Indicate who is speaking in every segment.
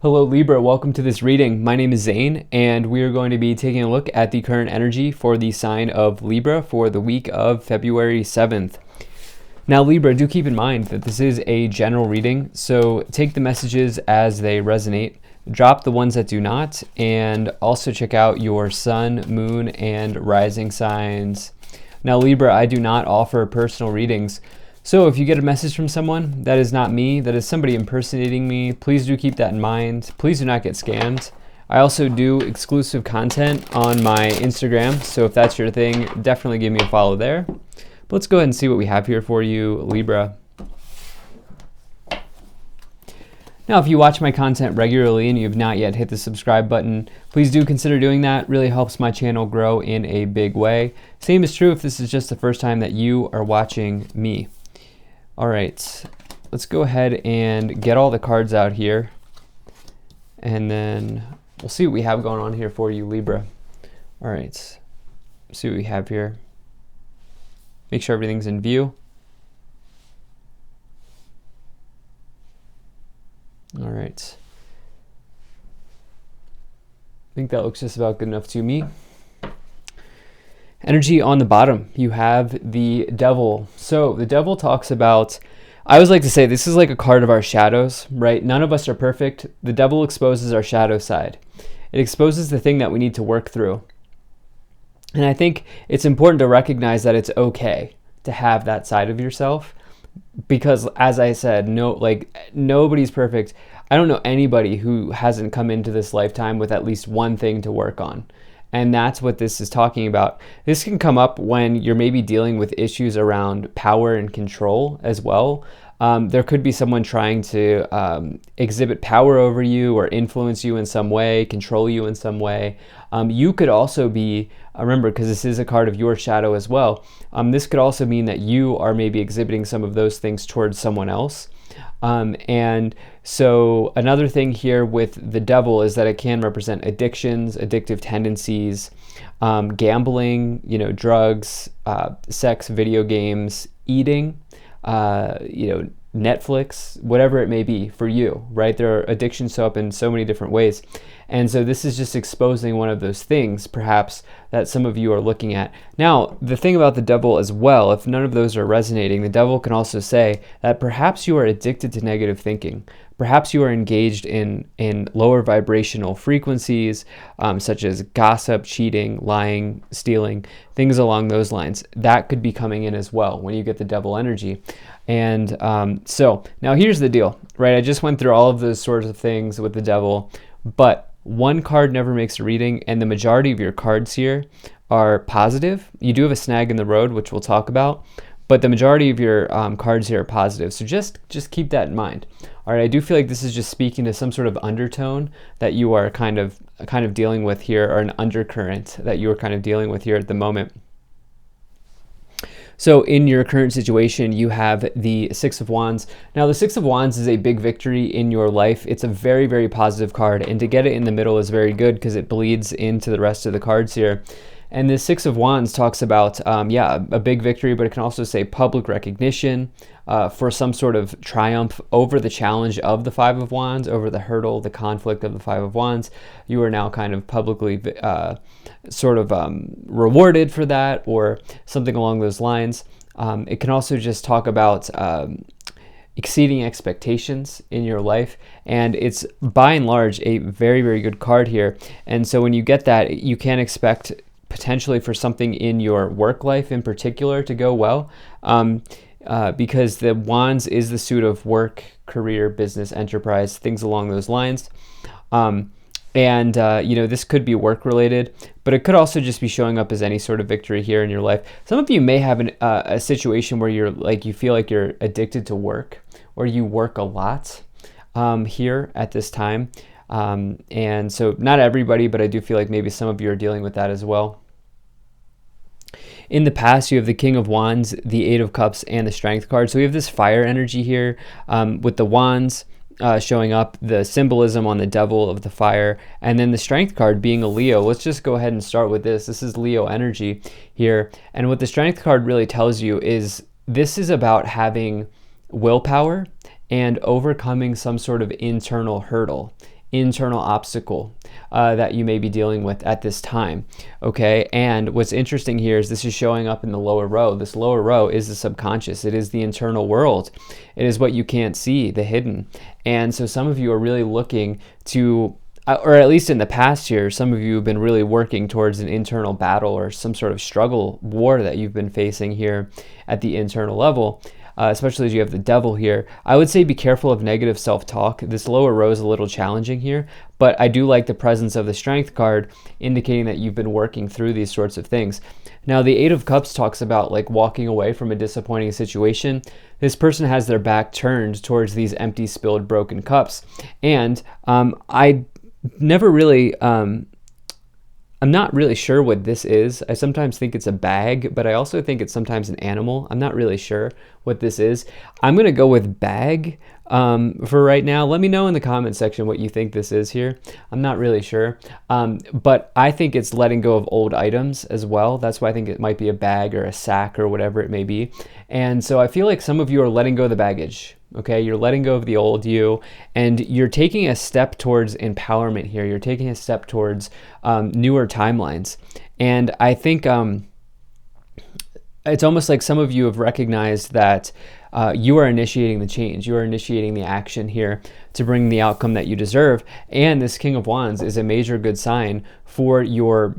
Speaker 1: Hello Libra, welcome to this reading. My name is Zane, and we are going to be taking a look at the current energy for the sign of Libra for the week of February 7th. Now Libra, do keep in mind that this is a general reading, so take the messages as they resonate, drop the ones that do not, and also check out your sun, moon, and rising signs. Now Libra, I do not offer personal readings. So if you get a message from someone, that is not me, that is somebody impersonating me, please do keep that in mind. Please do not get scammed. I also do exclusive content on my Instagram, so if that's your thing, definitely give me a follow there. But let's go ahead and see what we have here for you, Libra. Now, if you watch my content regularly and you have not yet hit the subscribe button, please do consider doing that. It really helps my channel grow in a big way. Same is true if this is just the first time that you are watching me. All right, let's go ahead and get all the cards out here, and then we'll see what we have going on here for you, Libra. All right, let's see what we have here. Make sure everything's in view. All right. I think that looks just about good enough to me. Energy on the bottom, you have the devil. So the devil talks about, I always like to say this is like a card of our shadows, right? None of us are perfect. The devil exposes our shadow side. It exposes the thing that we need to work through. And I think it's important to recognize that it's okay to have that side of yourself, because as I said, nobody's perfect. I don't know anybody who hasn't come into this lifetime with at least one thing to work on. And that's what this is talking about. This can come up when you're maybe dealing with issues around power and control as well. There could be someone trying to exhibit power over you or influence you in some way, control you in some way. You could also be, remember, because this is a card of your shadow as well, this could also mean that you are maybe exhibiting some of those things towards someone else. And so another thing here with the devil is that it can represent addictions, addictive tendencies, gambling, drugs, sex, video games, eating, Netflix, whatever it may be for you, right? There are addictions show up in so many different ways. And so this is just exposing one of those things, perhaps, that some of you are looking at. Now, the thing about the devil as well, if none of those are resonating, the devil can also say that perhaps you are addicted to negative thinking. Perhaps you are engaged in lower vibrational frequencies, such as gossip, cheating, lying, stealing, things along those lines. That could be coming in as well when you get the devil energy. And so now here's the deal, right? I just went through all of those sorts of things with the devil, but one card never makes a reading, and the majority of your cards here are positive. You do have a snag in the road, which we'll talk about, but the majority of your cards here are positive. So just keep that in mind. All right, I do feel like this is just speaking to some sort of undertone that you are kind of dealing with here, or an undercurrent that you are kind of dealing with here at the moment. So in your current situation, you have the Six of Wands. Now, the Six of Wands is a big victory in your life. It's a very, very positive card, and to get it in the middle is very good because it bleeds into the rest of the cards here. And the Six of Wands talks about, a big victory, but it can also say public recognition for some sort of triumph over the challenge of the Five of Wands, over the hurdle, the conflict of the Five of Wands. You are now kind of publicly rewarded for that, or something along those lines. It can also just talk about exceeding expectations in your life, and it's by and large a very, very good card here. And so when you get that, you can expect potentially for something in your work life in particular to go well, because the Wands is the suit of work, career, business, enterprise, things along those lines. This could be work related, but it could also just be showing up as any sort of victory here in your life. Some of you may have a situation where you feel like you're addicted to work, or you work a lot here at this time. And so not everybody, but I do feel like maybe some of you are dealing with that as well. In the past, you have the King of Wands, the Eight of Cups, and the Strength card. So we have this fire energy here with the Wands showing up, the symbolism on the devil of the fire, and then the Strength card being a Leo. Let's just go ahead and start with this. This is Leo energy here. And what the Strength card really tells you is this is about having willpower and overcoming some sort of internal hurdle internal obstacle that you may be dealing with at this time. Okay, and what's interesting here is this is showing up in the lower row. This lower row is the subconscious. It is the internal world. It is what you can't see, the hidden. And so some of you are really looking to, or at least in the past year, some of you have been really working towards an internal battle or some sort of struggle, war that you've been facing here at the internal level. Especially as you have the devil here. I would say be careful of negative self-talk. This lower row is a little challenging here, but I do like the presence of the strength card indicating that you've been working through these sorts of things. Now, the Eight of Cups talks about like walking away from a disappointing situation. This person has their back turned towards these empty, spilled, broken cups. And I never really... I'm not really sure what this is. I sometimes think it's a bag, but I also think it's sometimes an animal. I'm not really sure what this is. I'm going to go with bag for right now. Let me know in the comment section what you think this is here. I'm not really sure. But I think it's letting go of old items as well. That's why I think it might be a bag or a sack or whatever it may be. And so I feel like some of you are letting go of the baggage. Okay, you're letting go of the old you, and you're taking a step towards empowerment here. You're taking a step towards newer timelines. And I think it's almost like some of you have recognized that you are initiating the change. You are initiating the action here to bring the outcome that you deserve. And this King of Wands is a major good sign for your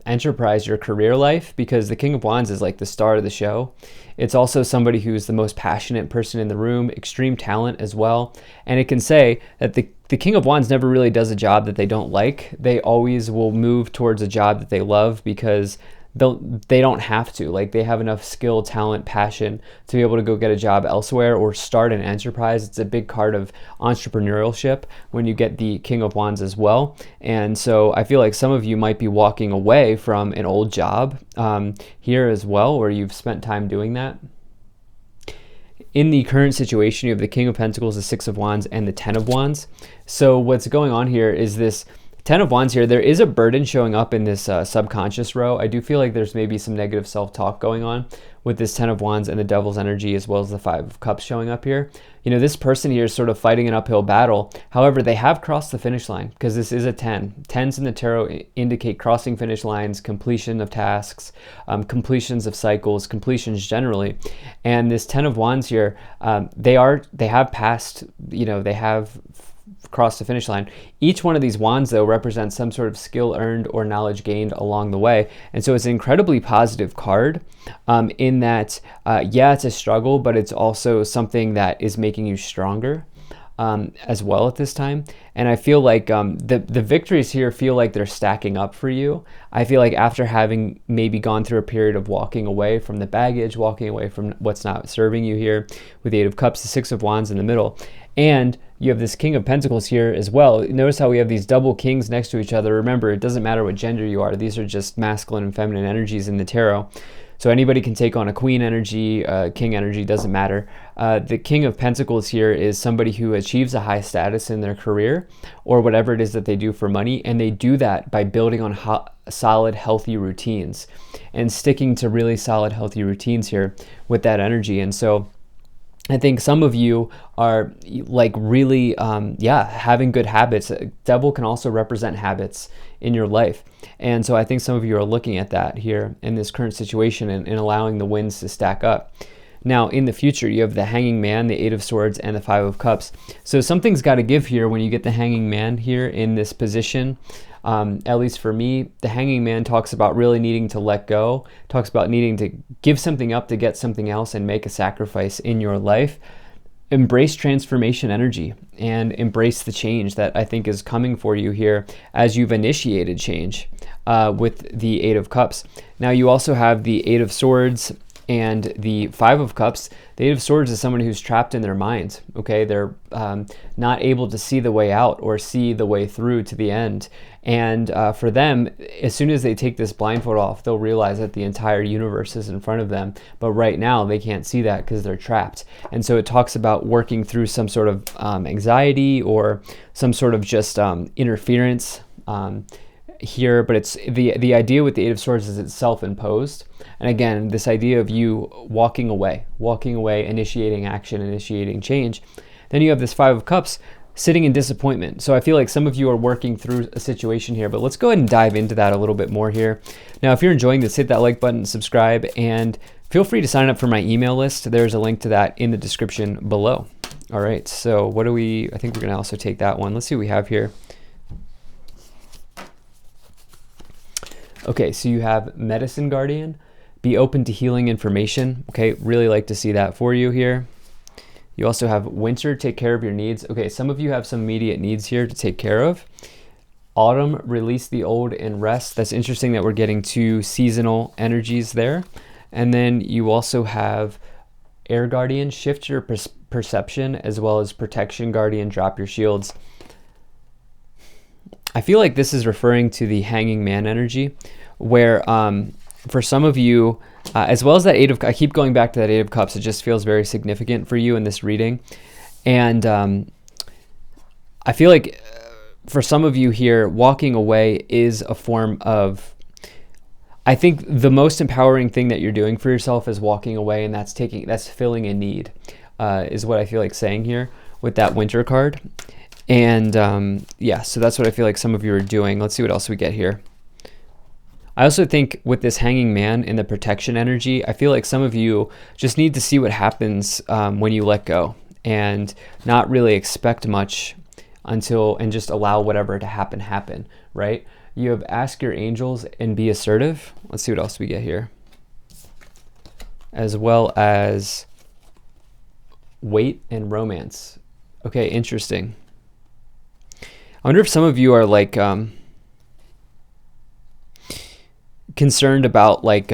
Speaker 1: enterprise, your career life, because the King of Wands is like the star of the show. It's also somebody who's the most passionate person in the room, extreme talent as well. And it can say that the King of Wands never really does a job that they don't like. They always will move towards a job that they love because they don't have to. Like, they have enough skill, talent, passion to be able to go get a job elsewhere or start an enterprise. It's a big card of entrepreneurship when you get the King of Wands as well. And so I feel like some of you might be walking away from an old job here as well, where you've spent time doing that. In the current situation, you have the King of Pentacles, the Six of Wands, and the Ten of Wands. So what's going on here is this Ten of Wands here. There is a burden showing up in this subconscious row. I do feel like there's maybe some negative self-talk going on with this Ten of Wands and the Devil's energy, as well as the Five of Cups showing up here. You know, this person here is sort of fighting an uphill battle. However, they have crossed the finish line because this is a 10. Tens in the tarot indicate crossing finish lines, completion of tasks, completions of cycles, completions generally. And this Ten of Wands here, they have passed, you know, they have cross the finish line. Each one of these wands, though, represents some sort of skill earned or knowledge gained along the way. And so it's an incredibly positive card in that, yeah, it's a struggle, but it's also something that is making you stronger as well at this time. And I feel like the victories here feel like they're stacking up for you. I feel like after having maybe gone through a period of walking away from the baggage, walking away from what's not serving you here with the Eight of Cups, the Six of Wands in the middle, and you have this King of Pentacles here as well. Notice how we have these double kings next to each other. Remember, it doesn't matter what gender you are. These are just masculine and feminine energies in the tarot. So anybody can take on a queen energy, king energy, doesn't matter. The King of Pentacles here is somebody who achieves a high status in their career or whatever it is that they do for money. And they do that by building on solid, healthy routines and sticking to really solid, healthy routines here with that energy. And so I think some of you are like really, having good habits. Devil can also represent habits in your life. And so I think some of you are looking at that here in this current situation and allowing the winds to stack up. Now, in the future, you have the Hanging Man, the Eight of Swords, and the Five of Cups. So something's got to give here when you get the Hanging Man here in this position. At least for me, the Hanging Man talks about really needing to let go, talks about needing to give something up to get something else and make a sacrifice in your life. Embrace transformation energy and embrace the change that I think is coming for you here as you've initiated change with the Eight of Cups. Now, you also have the Eight of Swords and the Five of Cups. The Eight of Swords is someone who's trapped in their mind, okay? They're not able to see the way out or see the way through to the end. And for them, as soon as they take this blindfold off, they'll realize that the entire universe is in front of them. But right now, they can't see that because they're trapped. And so it talks about working through some sort of anxiety or some sort of just interference here, but it's the idea with the Eight of Swords is it's self-imposed. And again, this idea of you walking away, initiating action, initiating change. Then you have this Five of Cups, sitting in disappointment. So I feel like some of you are working through a situation here, but let's go ahead and dive into that a little bit more here. Now, if you're enjoying this, hit that like button, subscribe, and feel free to sign up for my email list. There's a link to that in the description below. All right, so what do I think we're gonna also take that one. Let's see what we have here. Okay, so you have Medicine Guardian, be open to healing information. Okay, really like to see that for you here. You also have Winter, take care of your needs. Okay, some of you have some immediate needs here to take care of. Autumn, release the old and rest. That's interesting that we're getting two seasonal energies there. And then you also have Air Guardian, shift your perception, as well as Protection Guardian, drop your shields. I feel like this is referring to the Hanging Man energy, where for some of you, as well as that I keep going back to that Eight of Cups, it just feels very significant for you in this reading. And I feel like for some of you here, walking away is a form of, I think the most empowering thing that you're doing for yourself is walking away, and that's filling a need, is what I feel like saying here with that Winter card. And yeah, so that's what I feel like some of you are doing. Let's see what else we get here. I also think with this Hanging Man in the protection energy, I feel like some of you just need to see what happens when you let go and not really expect much and just allow whatever to happen, right? You have ask your angels and be assertive. Let's see what else we get here. As well as wait and romance. Okay, interesting. I wonder if some of you are like concerned about like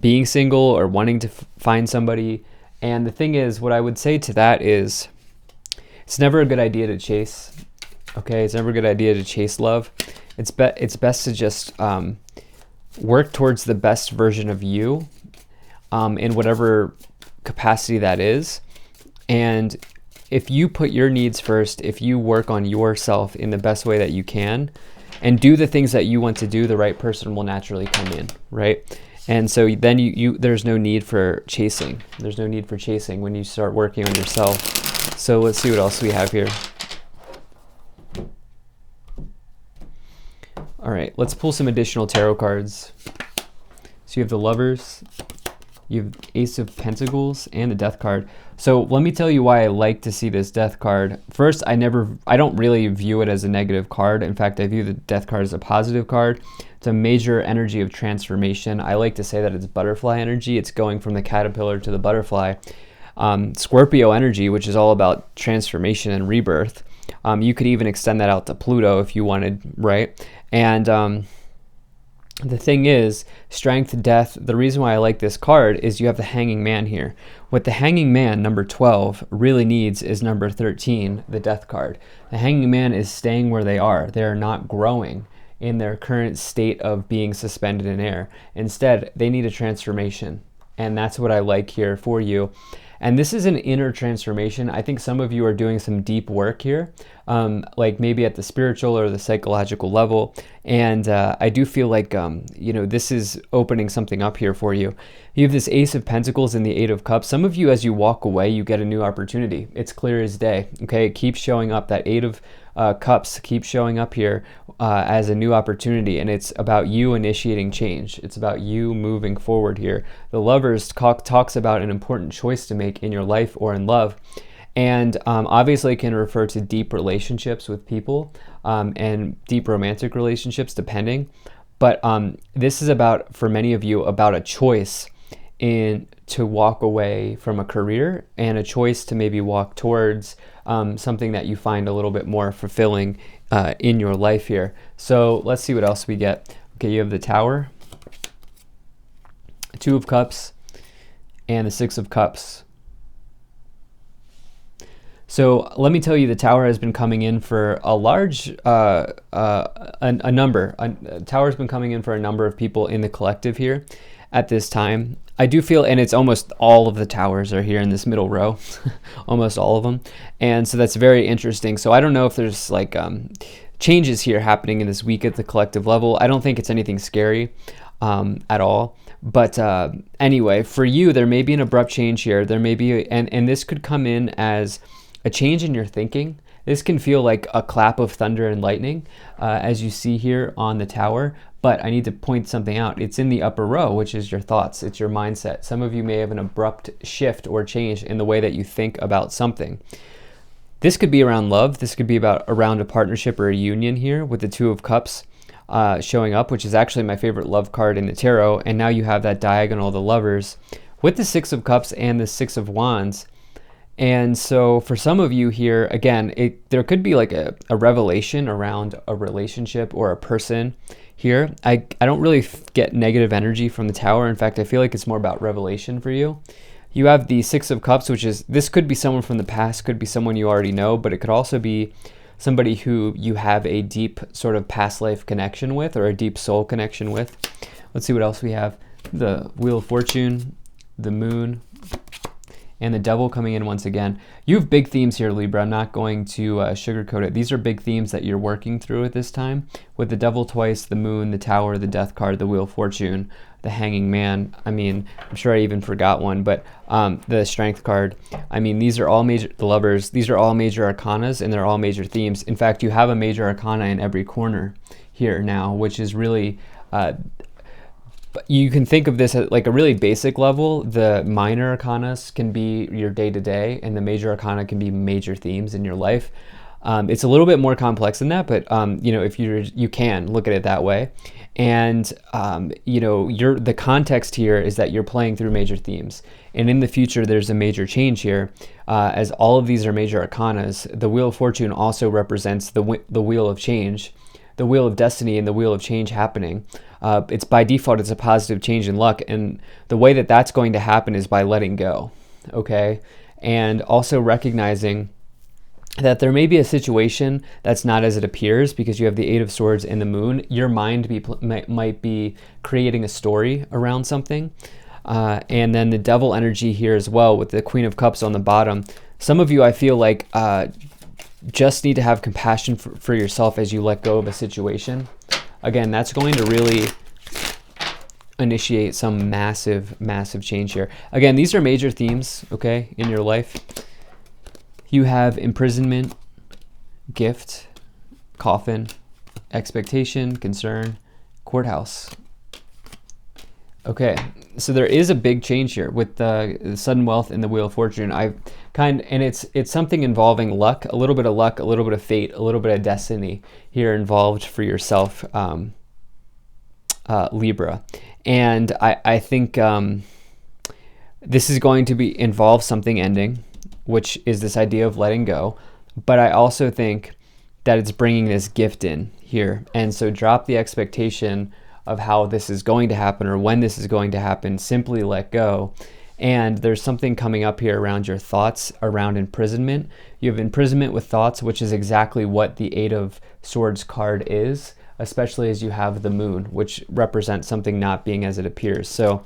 Speaker 1: being single or wanting to find somebody. And the thing is, what I would say to that is, it's never a good idea to chase. Okay, it's never a good idea to chase love. It's best to just work towards the best version of you in whatever capacity that is. And if you put your needs first, if you work on yourself in the best way that you can and do the things that you want to do, the right person will naturally come in, right? And so then there's no need for chasing. There's no need for chasing when you start working on yourself. So let's see what else we have here. All right, let's pull some additional tarot cards. So you have the Lovers, you have Ace of Pentacles, and the Death card. So let me tell you why I like to see this Death card. First, I don't really view it as a negative card. In fact, I view the Death card as a positive card. It's a major energy of transformation. I like to say that it's butterfly energy. It's going from the caterpillar to the butterfly. Scorpio energy, which is all about transformation and rebirth. You could even extend that out to Pluto if you wanted, right? And the thing is, strength, death, the reason why I like this card is you have the Hanging Man here. What the Hanging Man, number 12, really needs is number 13, the Death card. The Hanging Man is staying where they are. They are not growing in their current state of being suspended in air. Instead, they need a transformation. And that's what I like here for you. And this is an inner transformation. I think some of you are doing some deep work here, like maybe at the spiritual or the psychological level. And I do feel like, this is opening something up here for you. You have this Ace of Pentacles and the Eight of Cups. Some of you, as you walk away, you get a new opportunity. It's clear as day. Okay, it keeps showing up. That Eight of Cups keeps showing up here as a new opportunity, and it's about you initiating change. It's about you moving forward here. The Lovers talks about an important choice to make in your life or in love, and obviously it can refer to deep relationships with people and deep romantic relationships, depending. But this is about, for many of you, about a choice to walk away from a career and a choice to maybe walk towards something that you find a little bit more fulfilling in your life here. So let's see what else we get. Okay, you have the Tower, Two of Cups, and the Six of Cups. So let me tell you, the Tower has been coming in for a large number. Tower has been coming in for a number of people in the collective here at this time. I do feel, and it's almost all of the Towers are here in this middle row, almost all of them. And so that's very interesting. So I don't know if there's like changes here happening in this week at the collective level. I don't think it's anything scary at all. But anyway, for you, there may be an abrupt change here. There may be, and this could come in as a change in your thinking, This can feel like a clap of thunder and lightning, as you see here on the tower. But I need to point something out. It's in the upper row, which is your thoughts. It's your mindset. Some of you may have an abrupt shift or change in the way that you think about something. This could be around love. This could be around a partnership or a union here with the Two of Cups showing up, which is actually my favorite love card in the tarot. And now you have that diagonal, the Lovers, with the Six of Cups and the Six of Wands. And so for some of you here, again, there could be like a revelation around a relationship or a person here. I don't really get negative energy from the Tower. In fact, I feel like it's more about revelation for you. You have the Six of Cups, which is, this could be someone from the past, could be someone you already know, but it could also be somebody who you have a deep sort of past life connection with, or a deep soul connection with. Let's see what else we have. The Wheel of Fortune, the Moon, and the Devil coming in once again. You have big themes here, Libra. I'm not going to sugarcoat it. These are big themes that you're working through at this time. With the Devil twice, the Moon, the Tower, the Death card, the Wheel of Fortune, the Hanging Man. I mean, I'm sure I even forgot one, but the Strength card. I mean, these are all major, the Lovers, these are all major arcanas, and they're all major themes. In fact, you have a major arcana in every corner here now, which is really... you can think of this at like a really basic level. The minor arcanas can be your day-to-day, and the major arcana can be major themes in your life. It's a little bit more complex than that, but you know, if you can look at it that way. And you know, the context here is that you're playing through major themes, and in the future there's a major change here, as all of these are major arcanas. The Wheel of Fortune also represents the wheel of change, the wheel of destiny, and the wheel of change happening. It's by default, it's a positive change in luck, and the way that that's going to happen is by letting go, okay? And also recognizing that there may be a situation that's not as it appears, because you have the Eight of Swords and the Moon. Your mind might be creating a story around something. And then the Devil energy here as well, with the Queen of Cups on the bottom. Some of you, I feel like, just need to have compassion for yourself as you let go of a situation. Again, that's going to really initiate some massive, massive change here. Again, these are major themes, okay, in your life. You have imprisonment, gift, coffin, expectation, concern, courthouse. Okay, so there is a big change here with the sudden wealth and the Wheel of Fortune. And it's something involving luck, a little bit of fate, a little bit of destiny here involved for yourself, Libra. And I think this is going to involve something ending, which is this idea of letting go. But I also think that it's bringing this gift in here. And so drop the expectation of how this is going to happen or when this is going to happen. Simply let go. And there's something coming up here around your thoughts, around imprisonment. You have imprisonment with thoughts, which is exactly what the Eight of Swords card is, especially as you have the Moon, which represents something not being as it appears. So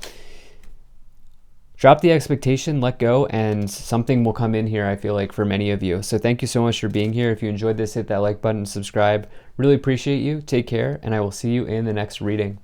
Speaker 1: drop the expectation, let go, and something will come in here, I feel like, for many of you. So thank you so much for being here. If you enjoyed this, hit that like button, subscribe. Really appreciate you. Take care, and I will see you in the next reading.